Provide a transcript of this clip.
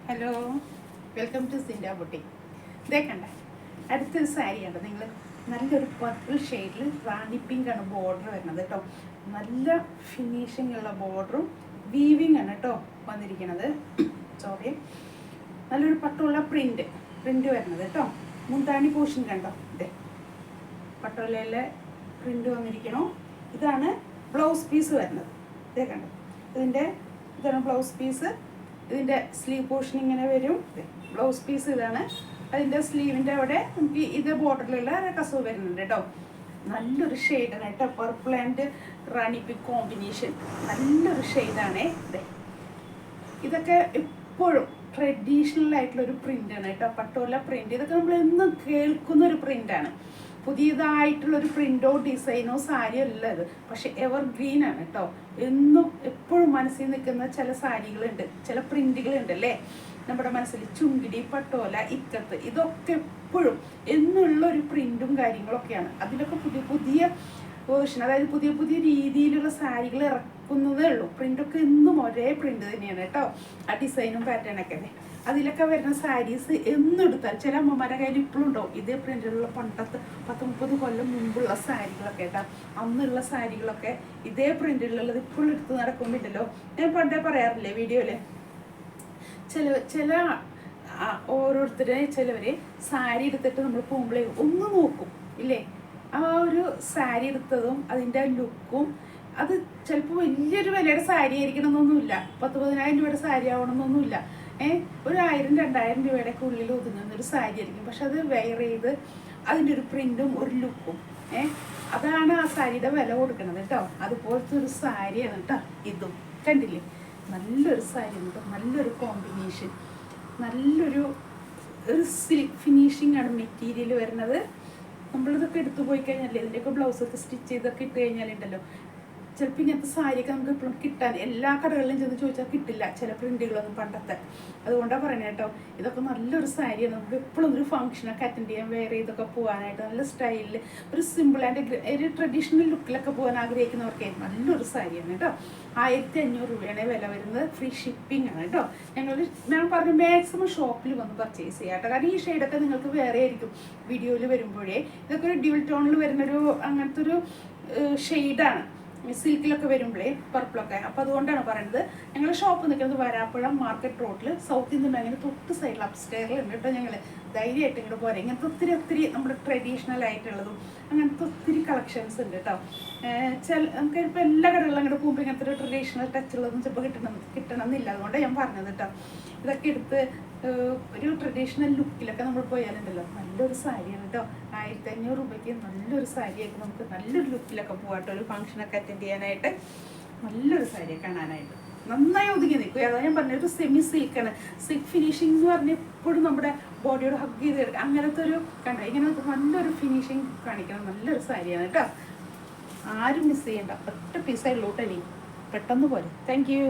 Hello, welcome to Sinda boutique. ഇതേ കണ്ട അടുത്തൊരു സാരിയാണ് നിങ്ങൾ നല്ലൊരു പർപ്പിൾ ഷെയ്ഡിൽ റാണി പിങ്ക് ആണ് ബോർഡർ വരുന്നത് കേട്ടോ. നല്ല ഫിനിഷിംഗ് ഉള്ള ബോർഡറും വീവിങ് ആണ് കേട്ടോ വന്നിരിക്കുന്നത്. സോറി, നല്ലൊരു പട്ടുള്ള പ്രിന്റ് വരുന്നത് കേട്ടോ. മുന്താണി പോർഷൻ കണ്ടോ, ഇതേ പട്ടോലയിലെ പ്രിന്റ് വന്നിരിക്കണോ. ഇതാണ് ബ്ലൗസ് പീസ് വരുന്നത്. ഇതേ കണ്ടോ, ഇതാണ് ബ്ലൗസ് പീസ്. ഇതിൻ്റെ സ്ലീവ് പോർഷൻ ഇങ്ങനെ വരും. ബ്ലൗസ് പീസ് ഇതാണ്. അതിൻ്റെ സ്ലീവിൻ്റെ അവിടെ നമുക്ക് ഇത് ബോർഡറിലുള്ള കസവ് വരുന്നുണ്ട് കേട്ടോ. നല്ലൊരു ഷെയ്ഡാണ് കേട്ടോ. Purple and Rani pink combination നല്ലൊരു ഷെയ്ഡാണേ. ഇതൊക്കെ എപ്പോഴും ട്രഡീഷണൽ ആയിട്ടുള്ളൊരു പ്രിൻ്റാണ് കേട്ടോ. പട്ടോല പ്രിൻ്റ് ഇതൊക്കെ നമ്മൾ എന്നും കേൾക്കുന്ന ഒരു പ്രിൻ്റാണ്. പുതിയതായിട്ടുള്ളൊരു പ്രിൻ്റോ ഡിസൈനോ സാരിയോ അല്ല ഇത്, പക്ഷെ എവർ ഗ്രീൻ ആണ് കേട്ടോ. എന്നും എപ്പോഴും മനസ്സിൽ നിൽക്കുന്ന ചില സാരികളുണ്ട്, ചില പ്രിൻ്റുകളുണ്ട് അല്ലേ നമ്മുടെ മനസ്സിൽ. ചുങ്കിടി, പട്ടോല, ഇക്കത്ത്, ഇതൊക്കെ എപ്പോഴും എന്നുള്ളൊരു പ്രിൻ്റും കാര്യങ്ങളൊക്കെയാണ്. അതിലൊക്കെ പുതിയ പുതിയ വേർഷൻ, അതായത് പുതിയ പുതിയ രീതിയിലുള്ള സാരികൾ ഇറക്കുന്നതേ ഉള്ളൂ. പ്രിൻ്റൊക്കെ എന്നും ഒരേ പ്രിൻ്റ് തന്നെയാണ് കേട്ടോ. ആ ഡിസൈനും പാറ്റേണൊക്കെ അല്ലേ. അതിലൊക്കെ വരുന്ന സാരീസ് എന്നെടുത്താൽ ചില അമ്മമാരുടെ കയ്യിൽ ഇപ്പോഴും ഉണ്ടാവും ഇതേ പ്രിൻ്റിലുള്ള പണ്ടത്തെ 10-30 കൊല്ലം മുമ്പുള്ള സാരികളൊക്കെ കേട്ടോ. അന്നുള്ള സാരികളൊക്കെ ഇതേ പ്രിൻ്റിലുള്ളത് ഇപ്പോഴും എടുത്ത് നടക്കുമ്പോഴല്ലോ. ഞാൻ പണ്ടേ പറയാറില്ലേ വീഡിയോയില്, ചില ഓരോരുത്തരെ ചിലവർ സാരി എടുത്തിട്ട് നമ്മൾ പോകുമ്പോഴേ ഒന്ന് നോക്കും ഇല്ലേ, ആ ഒരു സാരി എടുത്തതും അതിൻ്റെ ലുക്കും. അത് ചിലപ്പോൾ വലിയൊരു വിലയുടെ സാരി ആയിരിക്കണം എന്നൊന്നുമില്ല, 10-15,000 രൂപയുടെ സാരി ആവണമെന്നൊന്നുമില്ല. ഒരു 1000-2000 രൂപയുടെ ഒക്കെ ഉള്ളിൽ ഒതുങ്ങുന്നൊരു സാരി ആയിരിക്കും. പക്ഷെ അത് വെയർ ചെയ്ത് അതിൻ്റെ ഒരു പ്രിൻറ്റും ഒരു ലുക്കും അതാണ് ആ സാരിയുടെ വില കൊടുക്കുന്നത് കേട്ടോ. അതുപോലത്തെ ഒരു സാരിയാണ് കേട്ടോ ഇതും. കണ്ടില്ലേ, നല്ലൊരു സാരി ഉണ്ട്, നല്ലൊരു കോമ്പിനേഷൻ, നല്ലൊരു സിൽക്ക് ഫിനിഷിംഗ് ആണ് മെറ്റീരിയൽ വരുന്നത്. നമ്മളിതൊക്കെ എടുത്തു പോയി കഴിഞ്ഞാൽ ഇതിൻ്റെയൊക്കെ ബ്ലൗസൊക്കെ സ്റ്റിച്ച് ചെയ്തൊക്കെ ഇട്ട് കഴിഞ്ഞാലുണ്ടല്ലോ, ചിലപ്പോൾ ഇങ്ങനത്തെ സാരിയൊക്കെ നമുക്ക് എപ്പോഴും കിട്ടാൻ എല്ലാ കടകളിലും ചെന്ന് ചോദിച്ചാൽ കിട്ടില്ല ചില പ്രിന്റുകളൊന്നും പണ്ടത്തെ. അതുകൊണ്ടാണ് പറയുന്നത് കേട്ടോ. ഇതൊക്കെ നല്ലൊരു സാരിയാണ്. നമുക്ക് എപ്പോഴും ഒരു ഫംഗ്ഷനൊക്കെ അറ്റൻഡ് ചെയ്യാൻ വേറെ ഇതൊക്കെ പോകാനായിട്ട് നല്ല സ്റ്റൈലിൽ ഒരു സിമ്പിൾ ആൻഡ് ഒരു ട്രഡീഷണൽ ലുക്കിലൊക്കെ പോകാൻ ആഗ്രഹിക്കുന്നവർക്ക് നല്ലൊരു സാരിയാണ് കേട്ടോ. 1500 രൂപയാണ് വില വരുന്നത്. ഫ്രീ ഷിപ്പിംഗ് ആണ് കേട്ടോ. ഞാൻ പറഞ്ഞു മാക്സിമം ഷോപ്പിൽ വന്ന് പർച്ചേസ് ചെയ്യാം കേട്ടോ. കാരണം ഈ ഷെയ്ഡൊക്കെ നിങ്ങൾക്ക് വേറെ ആയിരിക്കും വീഡിയോയിൽ വരുമ്പോഴേ. ഇതൊക്കെ ഒരു ഡ്യുവൽ ടോണിൽ വരുന്നൊരു അങ്ങനത്തെ ഒരു ഷെയ്ഡാണ് സിൽക്കിലൊക്കെ വരുമ്പോഴേ, പർപ്പിളൊക്കെ. അപ്പോൾ അതുകൊണ്ടാണ് പറയുന്നത്. ഞങ്ങൾ ഷോപ്പ് നിൽക്കുന്നത് വരാപ്പുഴം മാർക്കറ്റ് റോഡിൽ സൗത്ത് ഇന്ത്യൻ ബാങ്കിന് തൊട്ട് സൈഡിൽ അപ്സ്റ്റെയറിലുണ്ട് കേട്ടോ. ഞങ്ങൾ ധൈര്യമായിട്ട് ഇങ്ങോട്ട് പോരാം. ഇങ്ങനത്തെ ഒത്തിരി നമ്മുടെ ട്രഡീഷണൽ ആയിട്ടുള്ളതും അങ്ങനത്തെ ഒത്തിരി കളക്ഷൻസ് ഉണ്ട് കേട്ടോ. നമുക്ക് ഇപ്പോൾ എല്ലാ കടകളിലും അങ്ങോട്ട് പോകുമ്പോൾ ഇങ്ങനത്തെ ഒരു ട്രഡീഷണൽ ടച്ചുള്ളതും ചിലപ്പോൾ കിട്ടണമെന്നില്ല. അതുകൊണ്ട് ഞാൻ പറഞ്ഞത് കേട്ടോ. ഇതൊക്കെ എടുത്ത് ഒരു ട്രഡീഷണൽ ലുക്കിലൊക്കെ നമ്മൾ പോയാലുണ്ടല്ലോ, നല്ലൊരു സാരിയാണ് കേട്ടോ. 1500 രൂപയ്ക്ക് നല്ലൊരു സാരിയായിട്ട് നമുക്ക് നല്ലൊരു ലുക്കിലൊക്കെ പോകാട്ടോ. ഒരു ഫംഗ്ഷനൊക്കെ അറ്റൻഡ് ചെയ്യാനായിട്ട് നല്ലൊരു സാരിയെ കാണാനായിട്ട് നന്നായി ഒതുങ്ങി നിൽക്കും. അതാ ഞാൻ പറഞ്ഞ ഒരു സെമി സിൽക്കാണ്. സിൽക്ക് ഫിനിഷിംഗ് എന്ന് പറഞ്ഞാൽ എപ്പോഴും നമ്മുടെ ബോഡിയോട് ഹഗ് ചെയ്ത് എടുക്കുക. അങ്ങനത്തെ ഒരു ഇങ്ങനെ നല്ലൊരു ഫിനിഷിങ് കാണിക്കണം. നല്ലൊരു സാരിയാണ് കേട്ടോ. ആരും മിസ് ചെയ്യണ്ട. ഒറ്റ പീസായിട്ടുള്ളൂ കേട്ടോ. ഇനി പെട്ടെന്ന് പോലെ. Thank you.